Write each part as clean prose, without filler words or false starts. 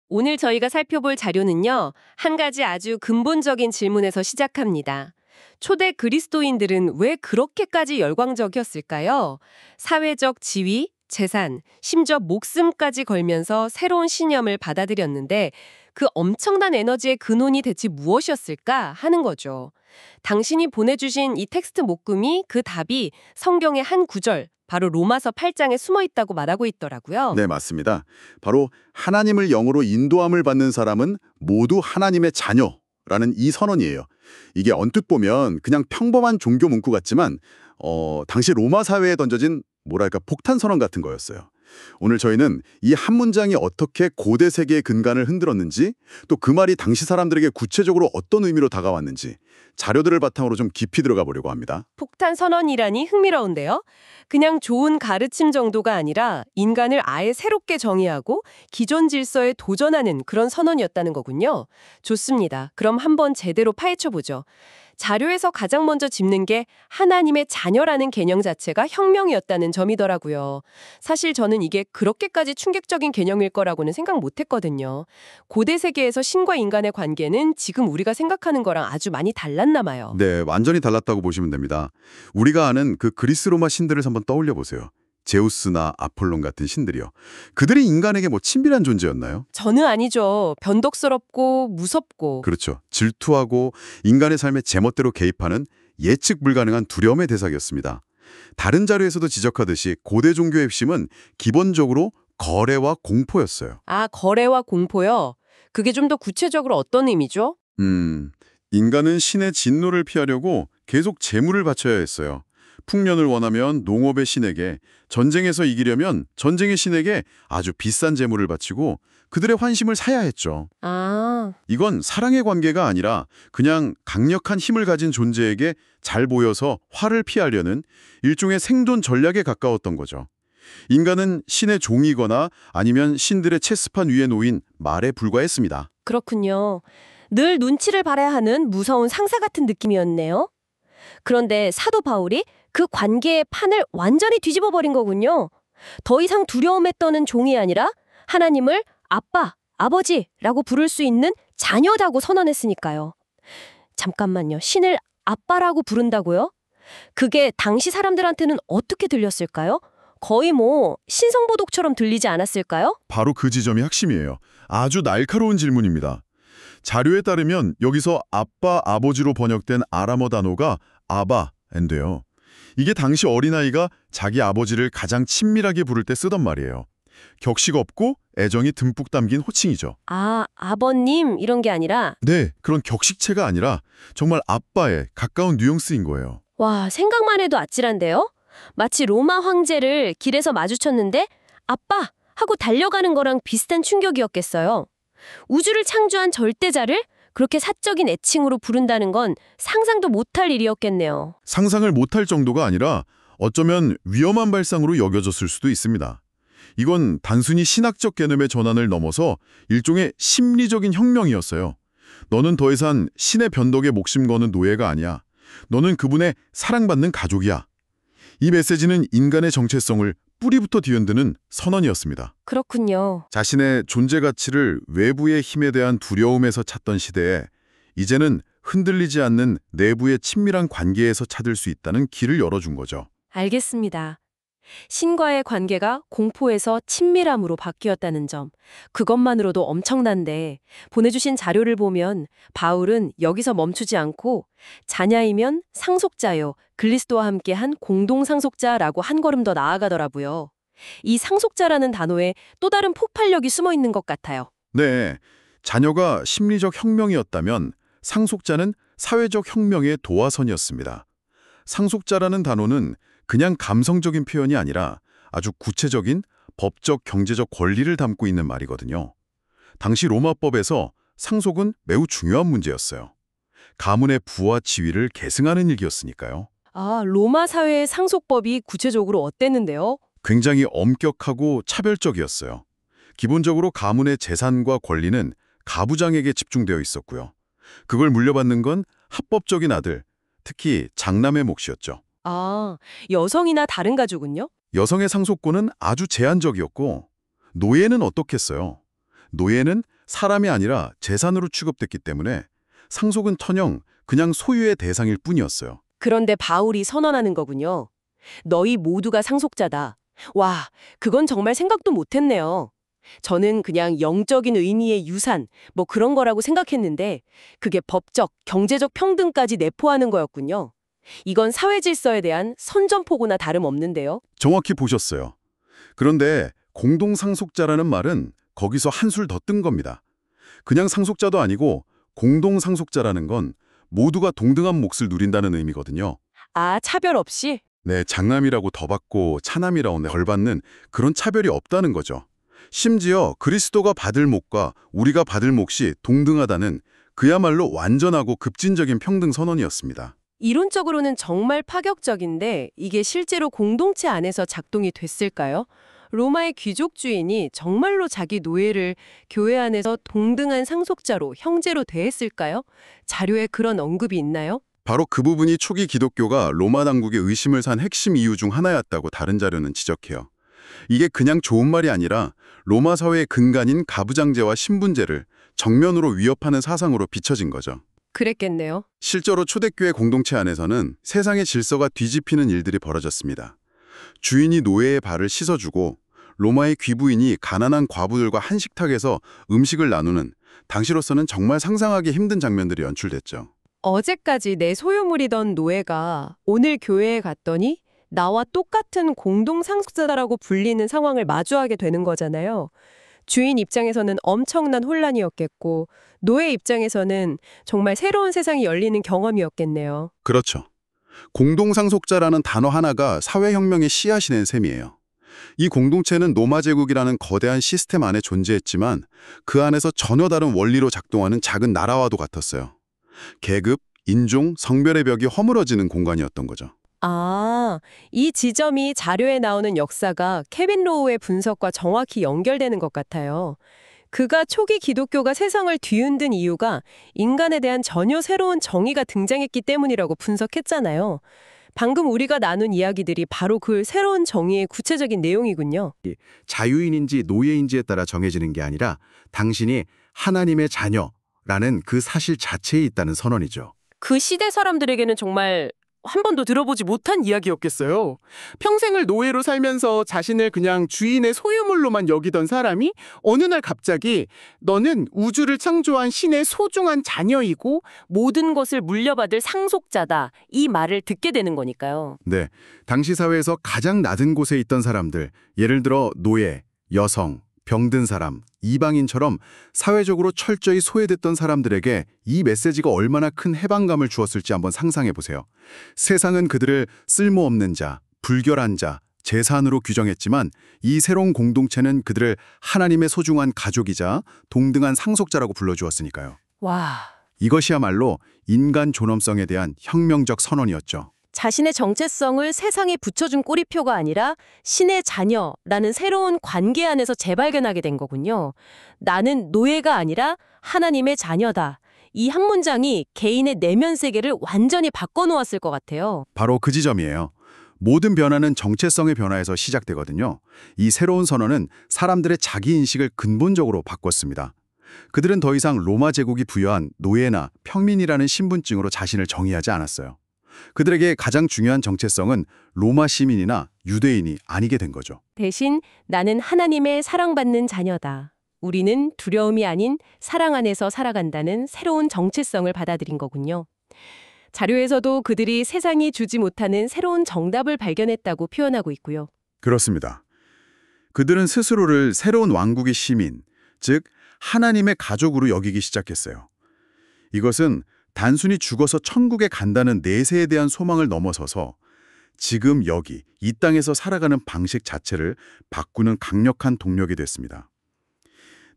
오늘 저희가 살펴볼 자료는요, 한 가지 아주 근본적인 질문에서 시작합니다. 초대 그리스도인들은 왜 그렇게까지 열광적이었을까요? 사회적 지위, 재산, 심지어 목숨까지 걸면서 새로운 신념을 받아들였는데 그 엄청난 에너지의 근원이 대체 무엇이었을까 하는 거죠. 당신이 보내주신 이 텍스트 목금이 그 답이 성경의 한 구절, 바로 로마서 8장에 숨어 있다고 말하고 있더라고요. 네, 맞습니다. 바로 하나님을 영으로 인도함을 받는 사람은 모두 하나님의 자녀라는 이 선언이에요. 이게 언뜻 보면 그냥 평범한 종교 문구 같지만 당시 로마 사회에 던져진 뭐랄까 폭탄 선언 같은 거였어요. 오늘 저희는 이 한 문장이 어떻게 고대 세계의 근간을 흔들었는지, 또 그 말이 당시 사람들에게 구체적으로 어떤 의미로 다가왔는지 자료들을 바탕으로 좀 깊이 들어가 보려고 합니다. 폭탄 선언이라니 흥미로운데요. 그냥 좋은 가르침 정도가 아니라 인간을 아예 새롭게 정의하고 기존 질서에 도전하는 그런 선언이었다는 거군요. 좋습니다. 그럼 한번 제대로 파헤쳐보죠. 자료에서 가장 먼저 짚는 게 하나님의 자녀라는 개념 자체가 혁명이었다는 점이더라고요. 사실 저는 이게 그렇게까지 충격적인 개념일 거라고는 생각 못했거든요. 고대 세계에서 신과 인간의 관계는 지금 우리가 생각하는 거랑 아주 많이 달랐나 봐요. 네, 완전히 달랐다고 보시면 됩니다. 우리가 아는 그 그리스 로마 신들을 한번 떠올려 보세요. 제우스나 아폴론 같은 신들이요. 그들이 인간에게 뭐 친밀한 존재였나요? 저는 아니죠. 변덕스럽고 무섭고. 그렇죠. 질투하고 인간의 삶에 제멋대로 개입하는 예측 불가능한 두려움의 대상이었습니다. 다른 자료에서도 지적하듯이 고대 종교의 핵심은 기본적으로 거래와 공포였어요. 아, 거래와 공포요? 그게 좀 더 구체적으로 어떤 의미죠? 인간은 신의 진노를 피하려고 계속 재물을 바쳐야 했어요. 풍년을 원하면 농업의 신에게, 전쟁에서 이기려면 전쟁의 신에게 아주 비싼 재물을 바치고 그들의 환심을 사야 했죠. 아, 이건 사랑의 관계가 아니라 그냥 강력한 힘을 가진 존재에게 잘 보여서 화를 피하려는 일종의 생존 전략에 가까웠던 거죠. 인간은 신의 종이거나 아니면 신들의 체스판 위에 놓인 말에 불과했습니다. 그렇군요. 늘 눈치를 봐야 하는 무서운 상사 같은 느낌이었네요. 그런데 사도 바울이 그 관계의 판을 완전히 뒤집어 버린 거군요. 더 이상 두려움에 떠는 종이 아니라 하나님을 아빠, 아버지라고 부를 수 있는 자녀라고 선언했으니까요. 잠깐만요. 신을 아빠라고 부른다고요? 그게 당시 사람들한테는 어떻게 들렸을까요? 거의 뭐 신성보독처럼 들리지 않았을까요? 바로 그 지점이 핵심이에요. 아주 날카로운 질문입니다. 자료에 따르면 여기서 아빠, 아버지로 번역된 아람어 단어가 아바인데요. 이게 당시 어린아이가 자기 아버지를 가장 친밀하게 부를 때 쓰던 말이에요. 격식 없고 애정이 듬뿍 담긴 호칭이죠. 아, 아버님 이런 게 아니라 네, 그런 격식체가 아니라 정말 아빠에 가까운 뉘앙스인 거예요. 와, 생각만 해도 아찔한데요? 마치 로마 황제를 길에서 마주쳤는데 아빠! 하고 달려가는 거랑 비슷한 충격이었겠어요. 우주를 창조한 절대자를 그렇게 사적인 애칭으로 부른다는 건 상상도 못할 일이었겠네요. 상상을 못할 정도가 아니라 어쩌면 위험한 발상으로 여겨졌을 수도 있습니다. 이건 단순히 신학적 개념의 전환을 넘어서 일종의 심리적인 혁명이었어요. 너는 더 이상 신의 변덕에 목심 거는 노예가 아니야. 너는 그분의 사랑받는 가족이야. 이 메시지는 인간의 정체성을 뿌리부터 뒤흔드는 선언이었습니다. 그렇군요. 자신의 존재 가치를 외부의 힘에 대한 두려움에서 찾던 시대에 이제는 흔들리지 않는 내부의 친밀한 관계에서 찾을 수 있다는 길을 열어준 거죠. 알겠습니다. 신과의 관계가 공포에서 친밀함으로 바뀌었다는 점, 그것만으로도 엄청난데 보내주신 자료를 보면 바울은 여기서 멈추지 않고 자냐이면 상속자요, 그리스도와 함께한 공동상속자라고 한 걸음 더 나아가더라고요. 이 상속자라는 단어에 또 다른 폭발력이 숨어 있는 것 같아요. 네, 자녀가 심리적 혁명이었다면 상속자는 사회적 혁명의 도화선이었습니다. 상속자라는 단어는 그냥 감성적인 표현이 아니라 아주 구체적인 법적, 경제적 권리를 담고 있는 말이거든요. 당시 로마법에서 상속은 매우 중요한 문제였어요. 가문의 부와 지위를 계승하는 일이었으니까요. 아, 로마 사회의 상속법이 구체적으로 어땠는데요? 굉장히 엄격하고 차별적이었어요. 기본적으로 가문의 재산과 권리는 가부장에게 집중되어 있었고요. 그걸 물려받는 건 합법적인 아들, 특히 장남의 몫이었죠. 아, 여성이나 다른 가족은요? 여성의 상속권은 아주 제한적이었고 노예는 어떻겠어요? 노예는 사람이 아니라 재산으로 취급됐기 때문에 상속은 그냥 소유의 대상일 뿐이었어요. 그런데 바울이 선언하는 거군요. 너희 모두가 상속자다. 와, 그건 정말 생각도 못했네요. 저는 그냥 영적인 의미의 유산, 뭐 그런 거라고 생각했는데 그게 법적, 경제적 평등까지 내포하는 거였군요. 이건 사회 질서에 대한 선전포고나 다름없는데요. 정확히 보셨어요. 그런데 공동상속자라는 말은 거기서 한술 더 뜬 겁니다. 그냥 상속자도 아니고 공동상속자라는 건 모두가 동등한 몫을 누린다는 의미거든요. 아, 차별 없이? 네, 장남이라고 더 받고 차남이라고 덜 받는 그런 차별이 없다는 거죠. 심지어 그리스도가 받을 몫과 우리가 받을 몫이 동등하다는 그야말로 완전하고 급진적인 평등 선언이었습니다. 이론적으로는 정말 파격적인데 이게 실제로 공동체 안에서 작동이 됐을까요? 로마의 귀족 주인이 정말로 자기 노예를 교회 안에서 동등한 상속자로, 형제로 대했을까요? 자료에 그런 언급이 있나요? 바로 그 부분이 초기 기독교가 로마 당국의 의심을 산 핵심 이유 중 하나였다고 다른 자료는 지적해요. 이게 그냥 좋은 말이 아니라 로마 사회의 근간인 가부장제와 신분제를 정면으로 위협하는 사상으로 비춰진 거죠. 그랬겠네요. 실제로 초대교회 공동체 안에서는 세상의 질서가 뒤집히는 일들이 벌어졌습니다. 주인이 노예의 발을 씻어주고 로마의 귀부인이 가난한 과부들과 한식탁에서 음식을 나누는 당시로서는 정말 상상하기 힘든 장면들이 연출됐죠. 어제까지 내 소유물이던 노예가 오늘 교회에 갔더니 나와 똑같은 공동상속자라고 불리는 상황을 마주하게 되는 거잖아요. 주인 입장에서는 엄청난 혼란이었겠고 노예 입장에서는 정말 새로운 세상이 열리는 경험이었겠네요. 그렇죠. 공동상속자라는 단어 하나가 사회혁명의 씨앗이 된 셈이에요. 이 공동체는 로마 제국이라는 거대한 시스템 안에 존재했지만 그 안에서 전혀 다른 원리로 작동하는 작은 나라와도 같았어요. 계급, 인종, 성별의 벽이 허물어지는 공간이었던 거죠. 아, 이 지점이 자료에 나오는 역사가 케빈 로우의 분석과 정확히 연결되는 것 같아요. 그가 초기 기독교가 세상을 뒤흔든 이유가 인간에 대한 전혀 새로운 정의가 등장했기 때문이라고 분석했잖아요. 방금 우리가 나눈 이야기들이 바로 그 새로운 정의의 구체적인 내용이군요. 자유인인지 노예인지에 따라 정해지는 게 아니라 당신이 하나님의 자녀라는 그 사실 자체에 있다는 선언이죠. 그 시대 사람들에게는 정말 한 번도 들어보지 못한 이야기였겠어요. 평생을 노예로 살면서 자신을 그냥 주인의 소유물로만 여기던 사람이 어느 날 갑자기 너는 우주를 창조한 신의 소중한 자녀이고 모든 것을 물려받을 상속자다. 이 말을 듣게 되는 거니까요. 네, 당시 사회에서 가장 낮은 곳에 있던 사람들, 예를 들어 노예, 여성, 병든 사람, 이방인처럼 사회적으로 철저히 소외됐던 사람들에게 이 메시지가 얼마나 큰 해방감을 주었을지 한번 상상해 보세요. 세상은 그들을 쓸모없는 자, 불결한 자, 재산으로 규정했지만 이 새로운 공동체는 그들을 하나님의 소중한 가족이자 동등한 상속자라고 불러주었으니까요. 와, 이것이야말로 인간 존엄성에 대한 혁명적 선언이었죠. 자신의 정체성을 세상에 붙여준 꼬리표가 아니라 신의 자녀라는 새로운 관계 안에서 재발견하게 된 거군요. 나는 노예가 아니라 하나님의 자녀다. 이 한 문장이 개인의 내면 세계를 완전히 바꿔놓았을 것 같아요. 바로 그 지점이에요. 모든 변화는 정체성의 변화에서 시작되거든요. 이 새로운 선언은 사람들의 자기인식을 근본적으로 바꿨습니다. 그들은 더 이상 로마 제국이 부여한 노예나 평민이라는 신분증으로 자신을 정의하지 않았어요. 그들에게 가장 중요한 정체성은 로마 시민이나 유대인이 아니게 된 거죠. 대신 나는 하나님의 사랑받는 자녀다. 우리는 두려움이 아닌 사랑 안에서 살아간다는 새로운 정체성을 받아들인 거군요. 자료에서도 그들이 세상이 주지 못하는 새로운 정답을 발견했다고 표현하고 있고요. 그렇습니다. 그들은 스스로를 새로운 왕국의 시민, 즉 하나님의 가족으로 여기기 시작했어요. 이것은 단순히 죽어서 천국에 간다는 내세에 대한 소망을 넘어서서 지금 여기 이 땅에서 살아가는 방식 자체를 바꾸는 강력한 동력이 됐습니다.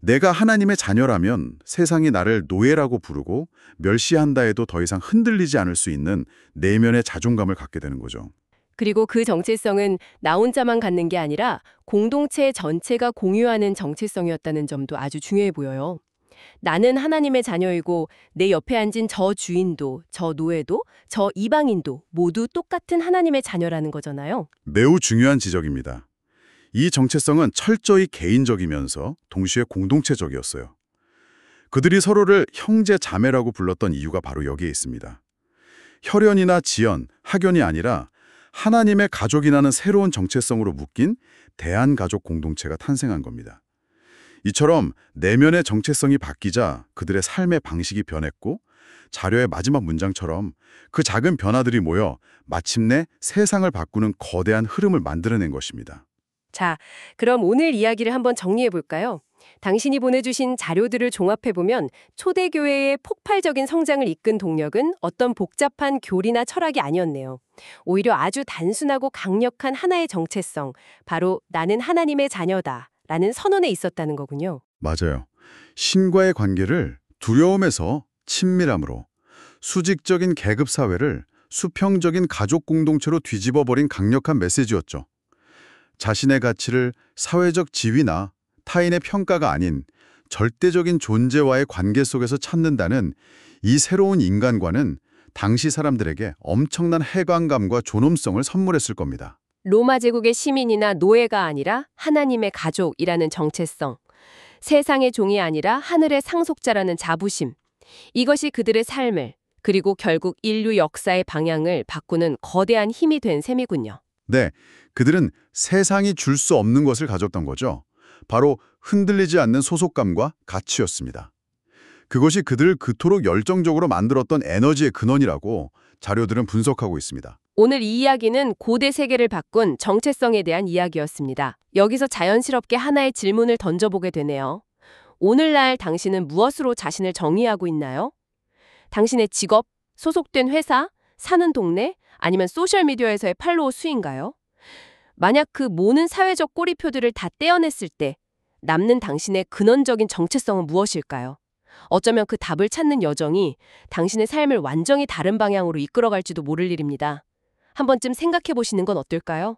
내가 하나님의 자녀라면 세상이 나를 노예라고 부르고 멸시한다 해도 더 이상 흔들리지 않을 수 있는 내면의 자존감을 갖게 되는 거죠. 그리고 그 정체성은 나 혼자만 갖는 게 아니라 공동체 전체가 공유하는 정체성이었다는 점도 아주 중요해 보여요. 나는 하나님의 자녀이고 내 옆에 앉은 저 주인도, 저 노예도, 저 이방인도 모두 똑같은 하나님의 자녀라는 거잖아요. 매우 중요한 지적입니다. 이 정체성은 철저히 개인적이면서 동시에 공동체적이었어요. 그들이 서로를 형제 자매라고 불렀던 이유가 바로 여기에 있습니다. 혈연이나 지연, 학연이 아니라 하나님의 가족이라는 새로운 정체성으로 묶인 대한가족 공동체가 탄생한 겁니다. 이처럼 내면의 정체성이 바뀌자 그들의 삶의 방식이 변했고 자료의 마지막 문장처럼 그 작은 변화들이 모여 마침내 세상을 바꾸는 거대한 흐름을 만들어낸 것입니다. 자, 그럼 오늘 이야기를 한번 정리해 볼까요? 당신이 보내주신 자료들을 종합해보면 초대교회의 폭발적인 성장을 이끈 동력은 어떤 복잡한 교리나 철학이 아니었네요. 오히려 아주 단순하고 강력한 하나의 정체성, 바로 나는 하나님의 자녀다 라는 선언에 있었다는 거군요. 맞아요. 신과의 관계를 두려움에서 친밀함으로, 수직적인 계급사회를 수평적인 가족 공동체로 뒤집어버린 강력한 메시지였죠. 자신의 가치를 사회적 지위나 타인의 평가가 아닌 절대적인 존재와의 관계 속에서 찾는다는 이 새로운 인간관은 당시 사람들에게 엄청난 해방감과 존엄성을 선물했을 겁니다. 로마 제국의 시민이나 노예가 아니라 하나님의 가족이라는 정체성, 세상의 종이 아니라 하늘의 상속자라는 자부심, 이것이 그들의 삶을, 그리고 결국 인류 역사의 방향을 바꾸는 거대한 힘이 된 셈이군요. 네, 그들은 세상이 줄 수 없는 것을 가졌던 거죠. 바로 흔들리지 않는 소속감과 가치였습니다. 그것이 그들을 그토록 열정적으로 만들었던 에너지의 근원이라고 자료들은 분석하고 있습니다. 오늘 이 이야기는 고대 세계를 바꾼 정체성에 대한 이야기였습니다. 여기서 자연스럽게 하나의 질문을 던져보게 되네요. 오늘날 당신은 무엇으로 자신을 정의하고 있나요? 당신의 직업, 소속된 회사, 사는 동네, 아니면 소셜미디어에서의 팔로워 수인가요? 만약 그 모든 사회적 꼬리표들을 다 떼어냈을 때 남는 당신의 근원적인 정체성은 무엇일까요? 어쩌면 그 답을 찾는 여정이 당신의 삶을 완전히 다른 방향으로 이끌어갈지도 모를 일입니다. 한 번쯤 생각해 보시는 건 어떨까요?